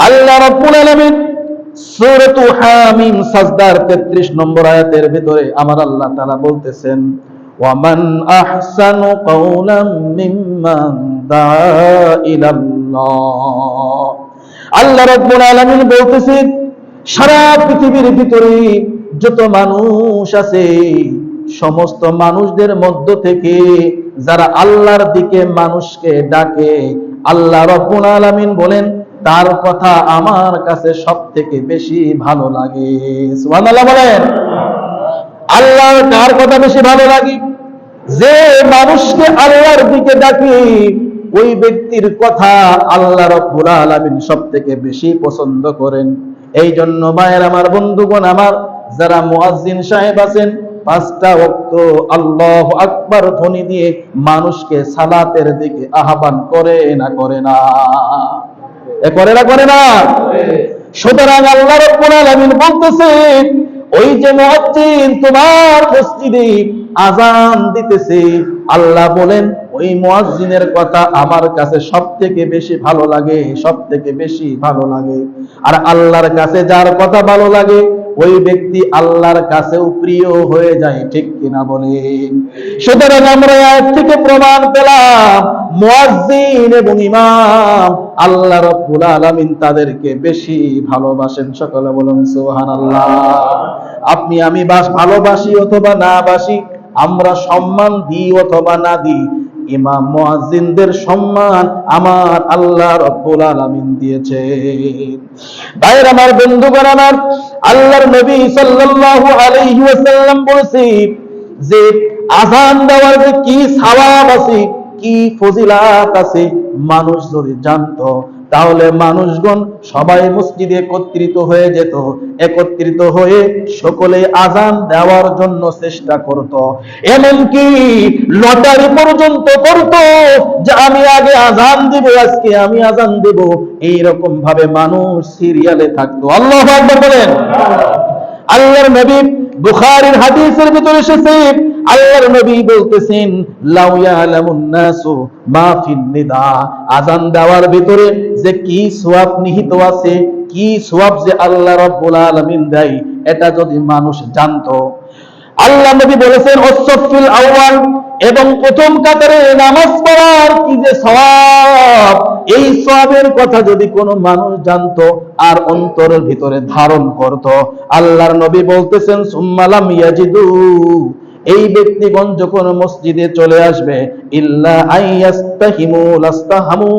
আল্লাহ রাব্বুল আলামিন সূরাতু হামিম সাজদার 33 নম্বর আয়াতের ভিতরে আমার আল্লাহ তাআলা বলতেছেন, ওয়ামান আহসানু কাওলাম মিম্মান দাআ ইলাল্লাহ। আল্লাহ রাব্বুল আলামিন বলতেছেন, সারা পৃথিবীর ভিতরে যত মানুষ আছে, সমস্ত মানুষদের মধ্য থেকে যারা আল্লাহর দিকে মানুষকে ডাকে, আল্লাহ রাব্বুল আলামিন বলেন তার কথা আমার কাছে সবথেকে বেশি ভালো লাগে। সুবহানাল্লাহ বলেন। আল্লাহর কার কথা বেশি ভালো লাগে? যে মানুষকে আল্লাহর দিকে ডাকে, ওই ব্যক্তির কথা আল্লাহ রাব্বুল আলামিন সবথেকে বেশি পছন্দ করেন। এই জন্য ভাইয়ের আমার, বন্ধুগণ আমার, যারা মুয়াজ্জিন সাহেব আছেন, 5টা ওয়াক্ত আল্লাহু আকবার ধ্বনি দিয়ে মানুষকে সালাতের দিকে আহ্বান করে না করে না? করে না করে না? সুতরাং আল্লাহ রাব্বুল আলামিন বলতেছেন, ওই যে মুয়াজ্জিন তোমার মসজিদে আযান দিতেছে, আল্লাহ বলেন ওই মুয়াজ্জিনের কথা আমার কাছে সবথেকে বেশি ভালো লাগে, সবথেকে বেশি ভালো লাগে। আর আল্লাহর কাছে যার কথা ভালো লাগে, ওই ব্যক্তি আল্লাহর কাছেও প্রিয় হয়ে যায়। ঠিক কিনা বলেন? সুতরাং আমরা আয়াত থেকে প্রমাণ পেলাম, মুয়াজ্জিন এবং ইমাম আল্লাহ রাব্বুল আলামিন তাদেরকে বেশি ভালোবাসেন। সকলে বলুন সুবহানাল্লাহ। আপনি আমি ভালোবাসি অথবা না বাসি, আমরা সম্মান দিই অথবা না দিই, ইমাম মুয়াজ্জিনদের সম্মান আমার আল্লাহ রাব্বুল আলামিন দিয়েছেন। ভাইরা আমার, বন্ধুগণ আমার, আল্লাহর নবী সাল্লাল্লাহু আলাইহি ওয়াসাল্লাম বলেছেন যে আযান দেওয়ার যে কি সওয়াব আছে, কি ফজিলাত আছে, মানুষ যদি জানতো তাহলে মানুষগণ সবাই মসজিদে একত্রিত হয়ে যেত, একত্রিত হয়ে সকলে আযান দেওয়ার জন্য চেষ্টা করত। এমনকি লটারি পর্যন্ত করত যে আমি আগে আযান দিব, আজকে আমি আযান দেব। এইরকম ভাবে মানুষ সিরিয়ালে থাকতো। আল্লাহু আকবার বলেন। আল্লাহর নবী, বুখারীর হাদিসের ভিতরে এসেছে, আল্লাহর নবী বলতেছেন, লাউ ইয়ালামুন নাসু মা ফিন নিদা, আযান দেওয়ার ভিতরে যে কি সওয়াব নিহিত আছে, কি সওয়াব যে আল্লাহ রাব্বুল আলামিন দেয়, এটা যদি মানুষ জানতো। আল্লাহ নবী বলেছেন, ওয়াসফিল আউয়াল, এবং প্রথম কাতারে নামাজ পড়ার কি যে সওয়াব, এই সওয়াবের কথা যদি কোনো মানুষ জানতো আর অন্তরের ভিতরে ধারণ করত, আল্লাহর নবী বলতেছেন, সুম্মা লাম ইয়াজিদু, এই ব্যক্তিগণ যখন মসজিদে চলে আসবে, ইল্লা আইয়াস্তাহিমু লাস্তাহামু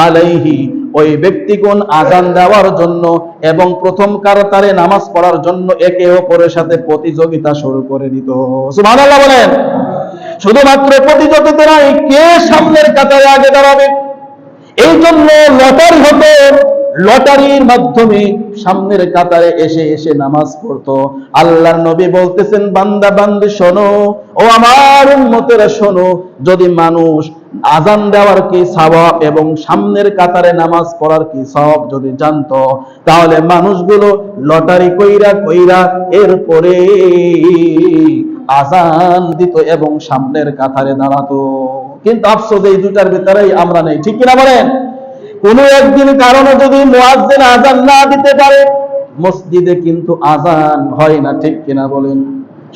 আলাইহি, ওই ব্যক্তিগণ আযান দেওয়ার জন্য এবং প্রথম কাতারে নামাজ পড়ার জন্য একে অপরের সাথে প্রতিযোগিতা শুরু করে দিত। সুবহানাল্লাহ বলেন। শুধুমাত্র প্রতিযোগিতা নয়, কে সামনের কাতারে আগে দাঁড়াবে, এই জন্য লটারি হতো। লটারির মাধ্যমে সামনের কাতারে এসে এসে নামাজ পড়তো। আল্লাহর নবী বলতেছেন, বান্দা বান্দি শোনো, ও আমার উম্মতেরা শোনো, যদি মানুষ আযান দেওয়ার কি সওয়াব এবং সামনের কাতারে নামাজ পড়ার কি সওয়াব যদি জানতো, তাহলে মানুষগুলো লটারি কইরা কইরা এরপরে আযান দিত এবং সামনের কাতারে দাঁড়াতো। কিন্তু আফসোস, এই দুটার ভিতরেই আমরা নেই। ঠিক কিনা বলেন? কোন একদিন কারণে যদি মুয়াজ্জিন আযান না দিতে পারে, মসজিদে কিন্তু আযান হয় না। ঠিক কিনা বলেন?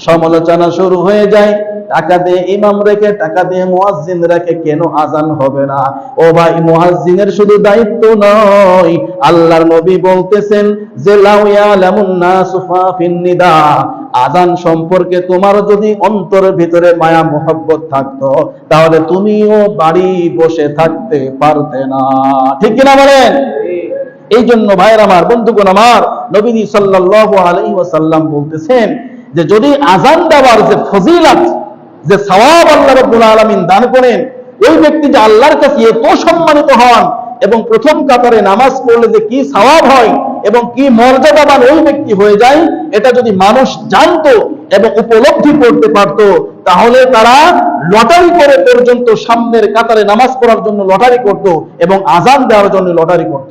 সমালোচনা শুরু হয়ে যায়, টাকা দিয়ে ইমাম রেখে, টাকা দিয়ে মুয়াজ্জিন রেখে কেন আযান হবে না? ও ভাই, মুয়াজ্জিনের শুধু দায়িত্ব নয়, আল্লাহর নবী বলতেছেন যে লাউ ইয়ালামুন নাসু ফা ফিন নিদা, আযান সম্পর্কে তোমার যদি অন্তরের ভিতরে মায়া মোহব্বত থাকতো, তাহলে তুমিও বাড়ি বসে থাকতে পারতে না। ঠিক কিনা বলেন? এই জন্য ভাইয়ের আমার, বন্ধুগণ আমার, নবী সাল্লাল্লাহু আলাইহি ওয়াসাল্লাম বলতেছেন যে যদি আযান দেওয়ার যে ফজিলত, যে সওয়াব আল্লাহ রাব্বুল আলামিন দান করেন, ওই ব্যক্তি যে আল্লাহর কাছে এত সম্মানিত হন এবং প্রথম কাতারে নামাজ পড়লে যে কি সওয়াব হয় এবং কি মর্যাদাবান ওই ব্যক্তি হয়ে যায়, এটা যদি মানুষ জানতো এবং উপলব্ধি করতে পারতো, তাহলে তারা লটারি করে পর্যন্ত সামনের কাতারে নামাজ পড়ার জন্য লটারি করত এবং আযান দেওয়ার জন্য লটারি করত।